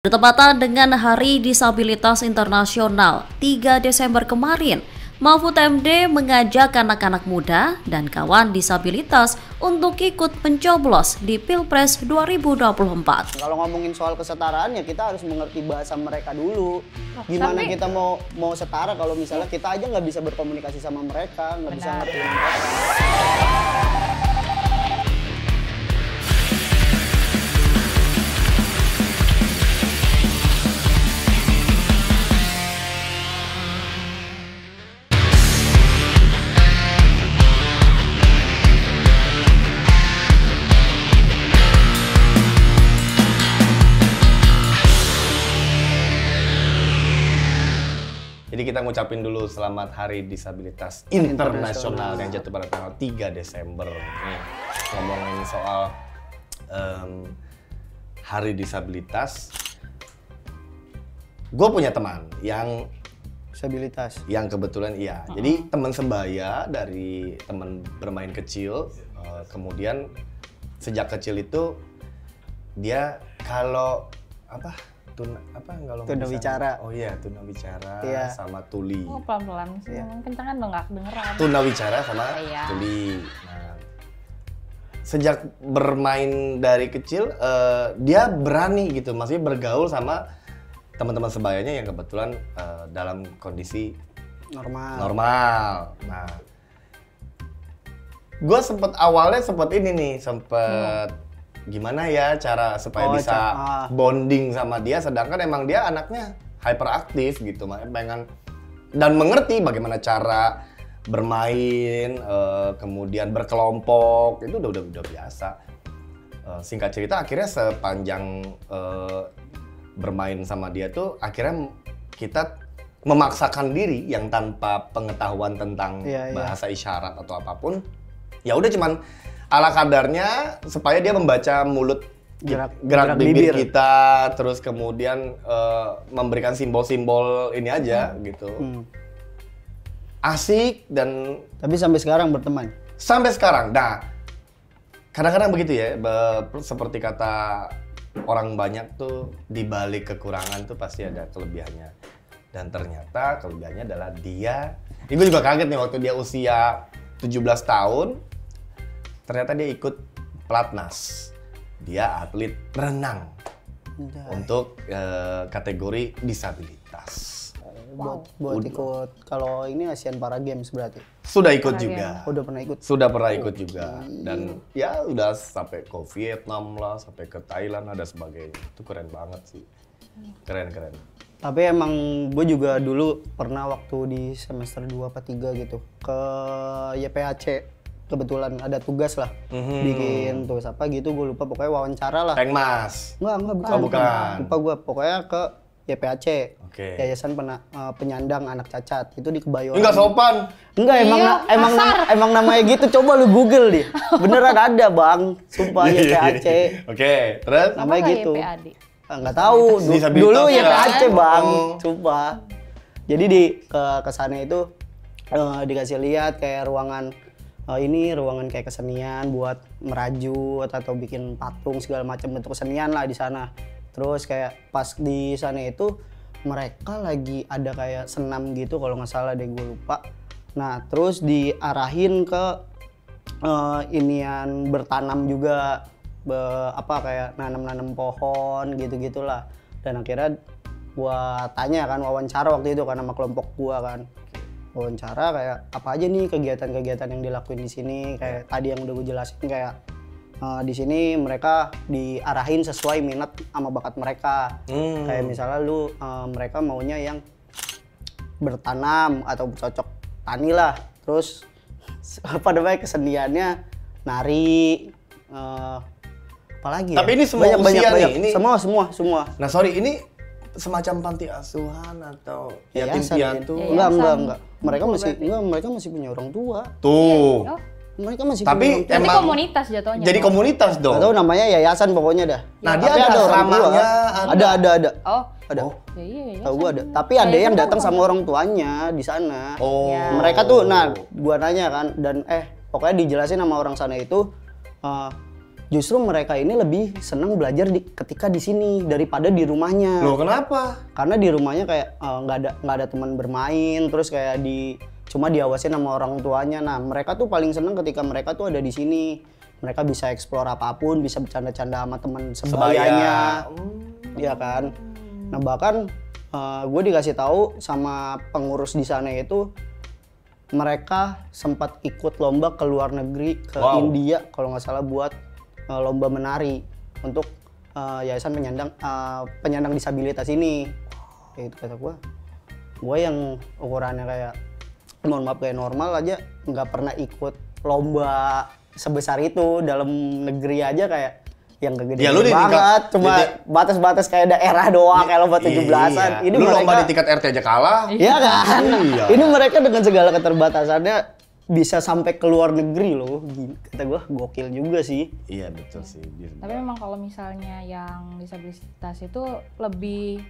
Bertepatan dengan Hari Disabilitas Internasional 3 Desember kemarin, Mahfud MD mengajak anak-anak muda dan kawan disabilitas untuk ikut mencoblos di Pilpres 2024. Kalau ngomongin soal kesetaraan ya kita harus mengerti bahasa mereka dulu. Gimana kita mau setara kalau misalnya kita aja nggak bisa berkomunikasi sama mereka, nggak bisa ngertiin mereka. Jadi kita ngucapin dulu selamat Hari Disabilitas Internasional yang jatuh pada tanggal 3 Desember. Nih, ngomongin soal Hari Disabilitas, gue punya teman yang Disabilitas. Yang kebetulan iya. Jadi teman sebaya dari teman bermain kecil, kemudian sejak kecil itu dia kalau tunawicara. Oh iya, tunawicara iya. sama tuli. Oh, pelan-pelan sih. Iya. Kencangan dong, nggak kedengeran. Tunawicara sama Iya. tuli. Nah, sejak bermain dari kecil, dia berani gitu, maksudnya bergaul sama teman-teman sebayanya yang kebetulan dalam kondisi normal. Nah, gue awalnya sempet gimana ya cara supaya bisa bonding sama dia, sedangkan emang dia anaknya hyperaktif gitu, pengen dan mengerti bagaimana cara bermain, kemudian berkelompok, itu udah biasa. Singkat cerita akhirnya sepanjang bermain sama dia tuh akhirnya kita memaksakan diri yang tanpa pengetahuan tentang bahasa isyarat atau apapun, ya udah cuman ala kadarnya supaya dia membaca mulut, gerak bibir kita, terus kemudian memberikan simbol-simbol ini aja gitu. Asik dan tapi sampai sekarang berteman. Sampai sekarang. Nah, kadang-kadang begitu ya, seperti kata orang banyak tuh, di balik kekurangan tuh pasti ada kelebihannya. Dan ternyata kelebihannya adalah dia, ini gue juga kaget nih waktu dia usia 17 tahun, ternyata dia ikut pelatnas. Dia atlet renang untuk kategori disabilitas. Buat ikut kalau ini Asian Para Games berarti. Sudah ikut juga. Udah pernah ikut. Sudah pernah ikut juga. Dan ya udah sampai ke Vietnam lah, sampai ke Thailand ada sebagainya. Itu keren banget sih. Keren. Tapi emang gue juga dulu pernah waktu di semester 2 apa 3 gitu ke YPHC. Kebetulan ada tugas lah, bikin tugas apa gitu, gue lupa, pokoknya wawancara lah. Pengmas? Enggak, bukan. Oh, bukan. Lupa gue, pokoknya ke YPHC, Yayasan Penyandang Anak Cacat, itu di Kebayoran. Enggak sopan? Enggak, emang namanya gitu, coba lu Google deh. Beneran ada bang, sumpah YPHC. Oke, terus? Namanya gitu. Enggak tahu, dulu YPHC bang, sumpah. Jadi di kesana itu dikasih lihat kayak ruangan, ini ruangan kayak kesenian buat merajut atau bikin patung segala macam bentuk kesenian lah di sana. Terus kayak pas di sana itu mereka lagi ada kayak senam gitu kalau nggak salah deh, gue lupa. Nah terus diarahin ke inian bertanam juga, kayak nanam pohon gitu-gitulah. Dan akhirnya gua tanya kan, wawancara waktu itu kan sama kelompok gua kan. Wawancara kayak apa aja nih kegiatan-kegiatan yang dilakuin di sini, kayak tadi yang udah gue jelasin, kayak di sini mereka diarahin sesuai minat sama bakat mereka. Kayak misalnya mereka maunya yang bertanam atau bercocok tani lah, terus keseniannya nari, apalagi tapi ya? ini semua usia nih? Ini... Semua. Nah sorry, ini semacam panti asuhan atau yatim piatu? Enggak. Mereka masih punya orang tua. Tuh. Mereka masih tapi punya orang tua. Jadi komunitas jatuhnya. Jadi komunitas dong. Atau namanya yayasan pokoknya dah. Nah, dia ada asramanya. Ada. Oh. Ada. Iya. Tahu gua ada. Tapi ada yang datang sama orang tuanya di sana. Oh. Mereka tuh, gua nanya kan, dan pokoknya dijelasin sama orang sana itu justru mereka ini lebih senang belajar ketika di sini daripada di rumahnya. Loh kenapa? Karena di rumahnya kayak nggak ada teman bermain, terus kayak cuma diawasin sama orang tuanya. Nah mereka tuh paling senang ketika mereka tuh ada di sini. Mereka bisa eksplor apapun, bisa bercanda-canda sama teman sebayanya, ya kan. Nah bahkan gue dikasih tahu sama pengurus di sana itu mereka sempat ikut lomba ke luar negeri, ke India kalau nggak salah buat lomba menari untuk yayasan penyandang disabilitas ini. Ya itu kata gue yang ukurannya kayak mohon maaf kayak normal aja nggak pernah ikut lomba sebesar itu dalam negeri aja kayak yang gede banget, cuma batas-batas kayak daerah doang, kayak lomba 17-an. Ini lu lomba di tingkat RT aja kalah. Iya kan? Ini mereka dengan segala keterbatasannya bisa sampai ke luar negeri loh. Kata gue gokil juga sih. Iya betul sih. Tapi memang kalau misalnya yang disabilitas itu lebih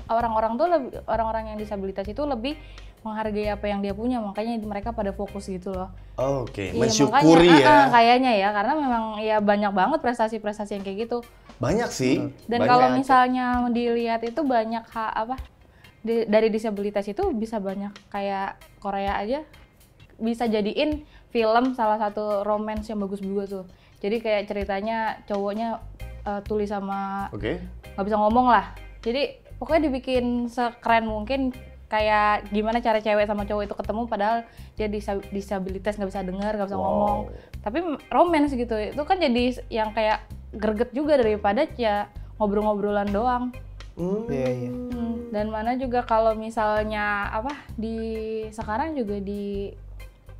orang-orang yang disabilitas itu lebih menghargai apa yang dia punya, makanya mereka pada fokus gitu loh. Oke, iya, mensyukuri makanya, kayaknya ya, karena memang ya banyak banget prestasi-prestasi yang kayak gitu. Banyak sih. Dan kalau misalnya dilihat itu banyak dari disabilitas itu bisa banyak kayak Korea aja bisa jadiin film salah satu romance yang bagus juga tuh. Jadi kayak ceritanya cowoknya tuli sama nggak bisa ngomong lah. Jadi pokoknya dibikin sekeren mungkin. Kayak gimana cara cewek sama cowok itu ketemu padahal dia disabilitas nggak bisa dengar, nggak bisa ngomong. Tapi romance gitu, itu kan jadi yang kayak greget juga daripada ya ngobrol-ngobrolan doang. Iya. Dan mana juga kalau misalnya sekarang juga di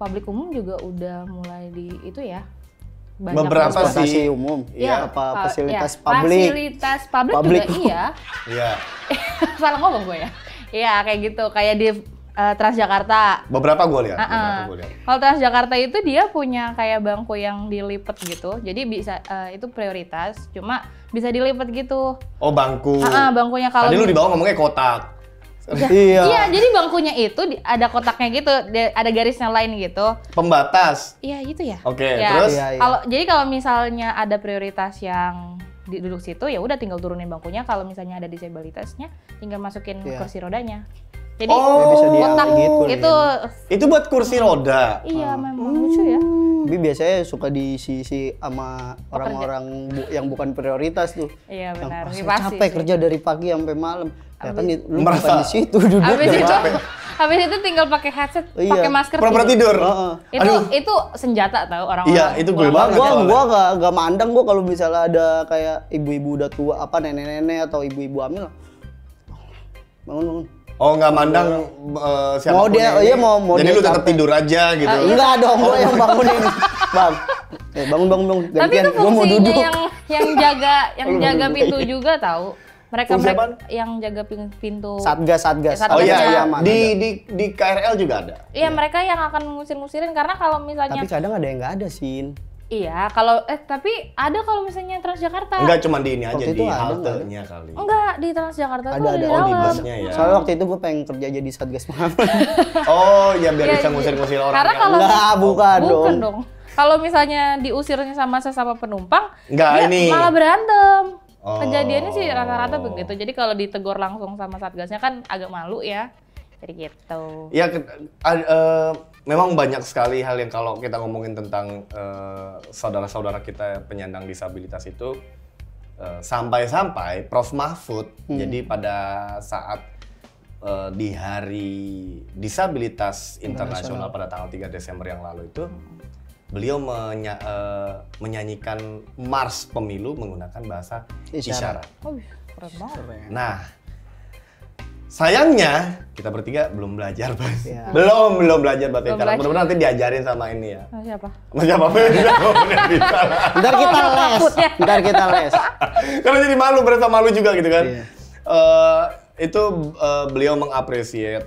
publik umum juga udah mulai di itu ya. Banyak beberapa sih umum. Iya, fasilitas publik. Fasilitas publik juga iya. Iya. Salah ngomong gue ya. Iya kayak gitu, kayak di Transjakarta. Beberapa gue lihat. Kalau Transjakarta itu dia punya kayak bangku yang dilipet gitu, jadi bisa itu prioritas, cuma bisa dilipet gitu. Oh bangku. Bangkunya kalau. Tadi lu di bawah ngomongnya kotak. Iya, jadi bangkunya itu ada kotaknya gitu, ada garisnya lain gitu. Pembatas. Iya gitu ya. Oke, ya, terus? Jadi kalau misalnya ada prioritas yang duduk situ ya udah tinggal turunin bangkunya. Kalau misalnya ada disabilitasnya tinggal masukin kursi rodanya. Jadi bisa kotak gitu, itu buat kursi roda. Iya memang lucu ya. Tapi biasanya suka diisi sama orang-orang yang bukan prioritas tuh. Iya benar. Yang capek kerja dari pagi sampai malam. Ya kan lu merasa bukan di situ duduk. Habis itu tinggal pakai headset, pakai masker. Pura-pura tidur. Itu senjata tau orang-orang. Iya, itu gue banget. Gua gak mandang gua kalau misalnya ada kayak ibu-ibu udah tua, nenek-nenek atau ibu-ibu hamil. Bangun. Oh, nggak mandang siapa mau dia, mau jadi dia lu tetap tidur aja gitu. Enggak dong, gua yang bangunin. Bang. bangun. Tapi itu fungsinya yang jaga pintu juga tahu. Mereka yang jaga pintu. Satgas. Oh iya. Di KRL juga ada. Iya, mereka yang akan ngusir-ngusirin karena kalau misalnya. Tapi kadang ada yang nggak ada, Sin. Iya, tapi ada kalau misalnya Transjakarta. Enggak cuma di ini aja, di haltenya kali. Enggak, di Transjakarta tuh ada di dalam. di busnya ya. Soalnya waktu itu gue pengen kerja jadi Satgas pengamanan. Oh, ya biar bisa ngusir-ngusir orang. Karena kalau bukan dong. Kalau misalnya diusirnya sama sesama penumpang, ini malah berantem. Kejadiannya sih rata-rata begitu. Jadi kalau ditegur langsung sama Satgasnya kan agak malu ya. Jadi gitu. Ya, memang banyak sekali hal yang kalau kita ngomongin tentang saudara-saudara kita penyandang disabilitas itu sampai Prof Mahfud. Jadi pada saat di Hari Disabilitas Internasional pada tanggal 3 Desember yang lalu itu beliau menyanyikan Mars Pemilu menggunakan bahasa isyarat. Oh, keren banget. Nah, sayangnya kita bertiga belum belajar, Bas. Ya. Belum belajar bahasa isyarat. Mudah-mudahan nanti diajarin sama ini ya. Siapa? Sama siapa? Ntar kita les. Karena jadi malu, berasa malu juga gitu kan. Itu beliau mengapresiasi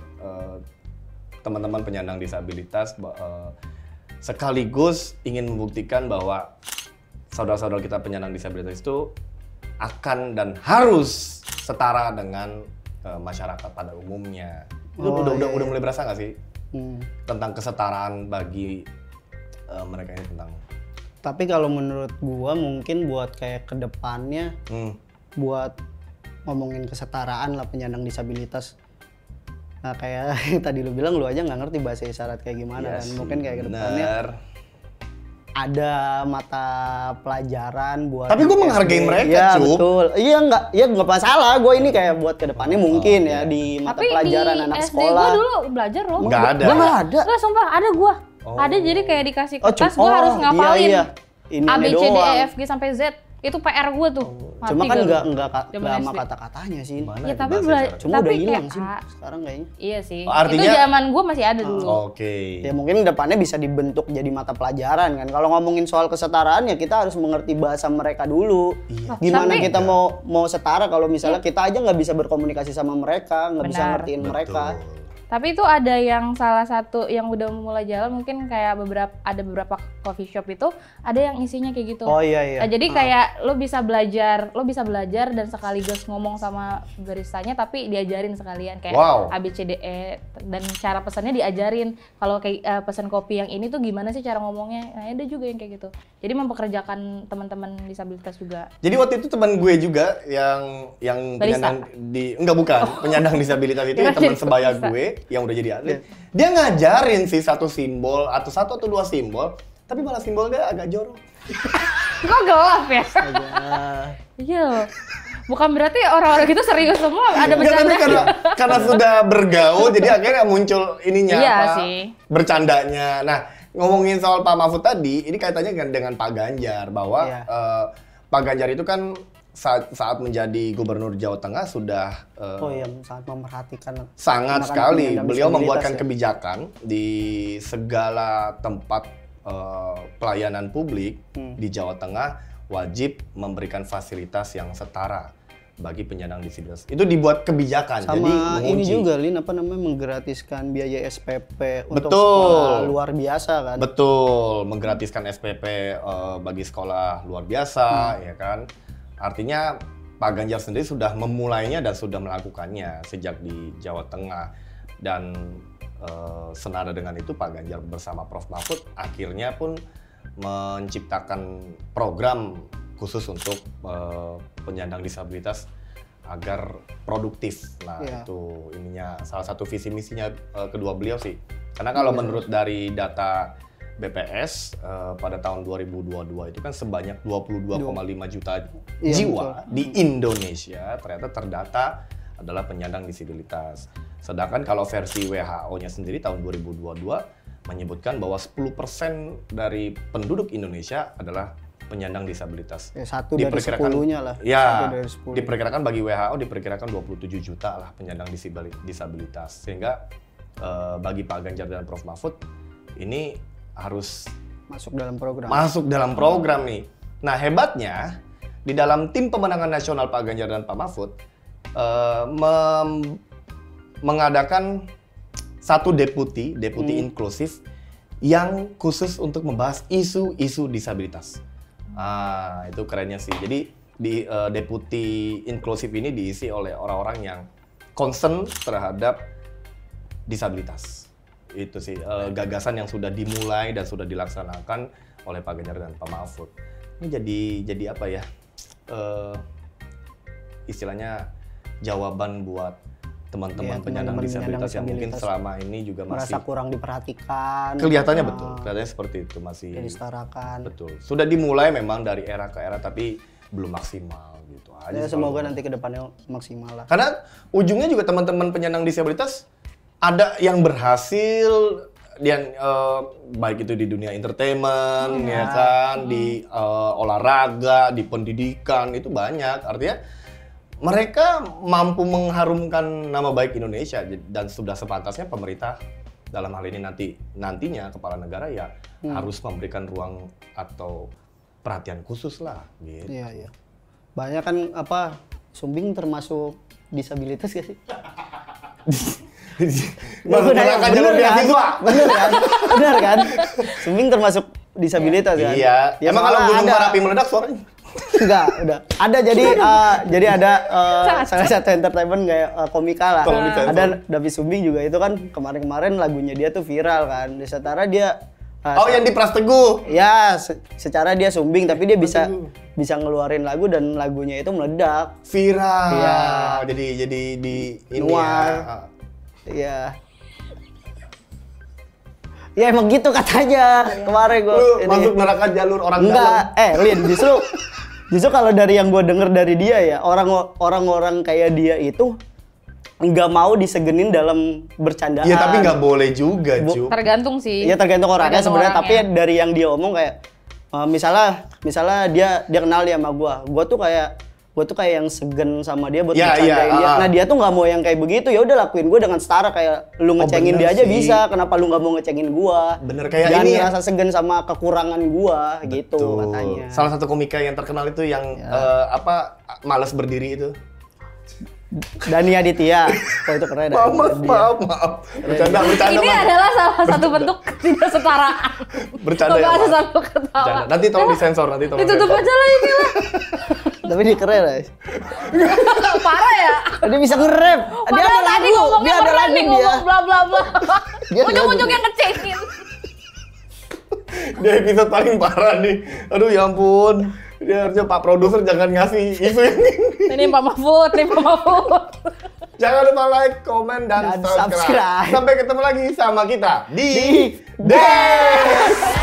teman-teman penyandang disabilitas sekaligus ingin membuktikan bahwa saudara-saudara kita penyandang disabilitas itu akan dan harus setara dengan masyarakat pada umumnya. Itu udah mulai berasa nggak sih tentang kesetaraan bagi mereka ini, tentang Tapi kalau menurut gua mungkin buat kayak kedepannya buat ngomongin kesetaraan lah penyandang disabilitas. Nah kayak tadi lu bilang lu aja nggak ngerti bahasa isyarat kayak gimana kan. Mungkin kayak kedepannya ada mata pelajaran buat. Tapi gue menghargai mereka, ya, betul. Iya nggak masalah. Gue ini kayak buat kedepannya mungkin ya di mata pelajaran anak SD sekolah. Tapi di SD gue dulu belajar loh. Nggak ada. Gue nggak ada. Nggak, sumpah ada gue. Ada, jadi kayak dikasih kertas gue harus ngapalin. Iya. Ini A, B, C, D, doang. E, F, G sampai Z. Itu PR gue tuh. Cuma kan nggak Zaman sama SD. kata-katanya sih. Ya tapi Cuma udah hilang kayak sih sekarang kayaknya. Iya sih. Artinya- Itu zaman gue masih ada dulu. Oke. Ya mungkin depannya bisa dibentuk jadi mata pelajaran kan. Kalau ngomongin soal kesetaraan ya kita harus mengerti bahasa mereka dulu. Gimana Tapi- kita mau setara kalau misalnya kita aja nggak bisa berkomunikasi sama mereka, nggak bisa Benar. ngertiin mereka. Tapi itu ada yang salah satu yang udah mulai jalan, mungkin kayak beberapa coffee shop itu ada yang isinya kayak gitu. Oh iya. Nah, jadi kayak lo bisa belajar dan sekaligus ngomong sama baristanya tapi diajarin sekalian kayak Wow. A, B, C, D, E, dan cara pesannya diajarin. Kalau kayak pesan kopi yang ini tuh gimana sih cara ngomongnya? Nah, ada juga yang kayak gitu. Jadi mempekerjakan teman-teman disabilitas juga. Jadi waktu itu teman gue juga yang Barista? penyandang bukan penyandang disabilitas itu, yang teman sebaya gue yang udah jadi atlet. Dia ngajarin sih satu atau dua simbol, tapi malah simbol dia agak jorok. Kok gelap ya? Iya loh. Bukan berarti orang-orang gitu serius semua, ada Enggak, tapi bercanda. karena sudah bergaul jadi akhirnya muncul ininya Iya apa? sih. Bercandanya. Nah, ngomongin soal Pak Mahfud tadi, ini kaitannya dengan Pak Ganjar bahwa Iya. Pak Ganjar itu kan saat menjadi gubernur Jawa Tengah sudah Oh iya, sangat memperhatikan. sangat anak-anak sekali. penyandang Beliau disabilitas membuatkan ya. kebijakan di segala tempat pelayanan publik di Jawa Tengah wajib memberikan fasilitas yang setara bagi penyandang disabilitas. Itu dibuat kebijakan. Sama jadi ini mengunci. juga Lin menggratiskan biaya SPP untuk Betul. sekolah luar biasa kan. Betul, menggratiskan SPP bagi sekolah luar biasa, ya kan. Artinya Pak Ganjar sendiri sudah memulainya dan sudah melakukannya sejak di Jawa Tengah. Dan senada dengan itu Pak Ganjar bersama Prof. Mahfud akhirnya pun menciptakan program khusus untuk penyandang disabilitas agar produktif. Nah, Iya. itu ininya salah satu visi misinya kedua beliau sih. Karena kalau menurut dari data BPS pada tahun 2022 itu kan sebanyak 22,5 juta Iya, jiwa di Indonesia ternyata terdata adalah penyandang disabilitas. Sedangkan kalau versi WHO-nya sendiri tahun 2022 menyebutkan bahwa 10% dari penduduk Indonesia adalah penyandang disabilitas. Ya, 1 dari 10-nya lah. Ya, 1 dari 10. diperkirakan bagi WHO diperkirakan 27 juta lah penyandang disabilitas. Sehingga bagi Pak Ganjar dan Prof. Mahfud ini harus Masuk dalam program. masuk dalam program nih. Nah, hebatnya di dalam tim pemenangan nasional Pak Ganjar dan Pak Mahfud mengadakan satu deputi inklusif yang khusus untuk membahas isu-isu disabilitas. Ah, itu kerennya sih. Jadi di deputi inklusif ini diisi oleh orang-orang yang concern terhadap disabilitas. Itu sih gagasan yang sudah dimulai dan sudah dilaksanakan oleh Pak Ganjar dan Pak Mahfud. Ini jadi apa ya? Istilahnya jawaban buat teman-teman Iya, penyandang teman-teman disabilitas yang mungkin disabilitas. selama ini juga Merasa masih kurang diperhatikan. kelihatannya Nah, betul, kelihatannya seperti itu masih disetarakan. betul. Sudah dimulai memang dari era ke era tapi belum maksimal gitu aja. Ya, sih semoga kalau- nanti ke depannya maksimal lah. Karena ujungnya juga teman-teman penyandang disabilitas ada yang berhasil dan baik itu di dunia entertainment ya kan, di olahraga, di pendidikan itu banyak. Artinya mereka mampu mengharumkan nama baik Indonesia dan sudah sepantasnya pemerintah dalam hal ini nantinya kepala negara ya harus memberikan ruang atau perhatian khusus lah gitu. Iya, iya. Banyak kan Sumbing termasuk disabilitas gak sih? Menggunakan jalur beasiswa. Bener kan? Sumbing termasuk disabilitas kan? Iya. Ya, Emang kalau soalnya gunung ada- Merapi meledak suaranya? Enggak, udah. Ada jadi ada salah satu entertainment kayak komika lah. Komika. Ada David Sumbing juga itu kan kemarin-kemarin lagunya dia tuh viral kan. Di setara dia Oh, yang di Pras Teguh. Ya, secara dia sumbing tapi dia bisa ngeluarin lagu dan lagunya itu meledak. Viral. Iya. Jadi di ini Nuar. ya. Iya. Ya emang gitu katanya. Kemarin gua Lu masuk neraka jalur orang enggak, dalam. Lin, justru kalau dari yang gue denger dari dia ya, orang-orang kayak dia itu nggak mau disegenin dalam bercandaan. Iya, tapi nggak boleh juga, Cu. Tergantung sih. Iya tergantung orangnya sebenarnya, tapi orangnya. dari yang dia omong kayak misalnya dia kenal dia sama gue tuh kayak yang segen sama dia buat Ya, bercandain iya, dia. Nah dia tuh nggak mau yang kayak begitu, ya udah lakuin gue dengan setara kayak lu ngecengin bener dia aja sih. bisa, kenapa lu nggak mau ngecengin gue? Bener, kayak jangan ini ya. ngerasa segan sama kekurangan gue gitu Tuh. katanya. Salah satu komika yang terkenal itu yang malas berdiri itu. Dani Aditya, itu keren. Maaf. Bercanda. Ini adalah salah satu bentuk ketidaksetaraan. Bercanda ya, Ngebahas Mas. satu ketawa. Bercanda. Nanti tolong disensor, Ditutup aja lah ini lah. Tapi dia keren guys. Parah ya. Dia bisa nge-rap. Dia Padahal ada tadi lagu, ngomongnya dia ada pernah lagu nih dia. ngomong bla bla bla. Dia ada Ujung-ujungnya lagu. ngecengin. Dia episode paling parah nih. Aduh ya ampun. Dia harusnya Pak Produser jangan ngasih isu ini. Ini Pak Mahfud, nih Pak Mahfud. Jangan lupa like, komen, dan Dan subscribe. subscribe. Sampai ketemu lagi sama kita di Des.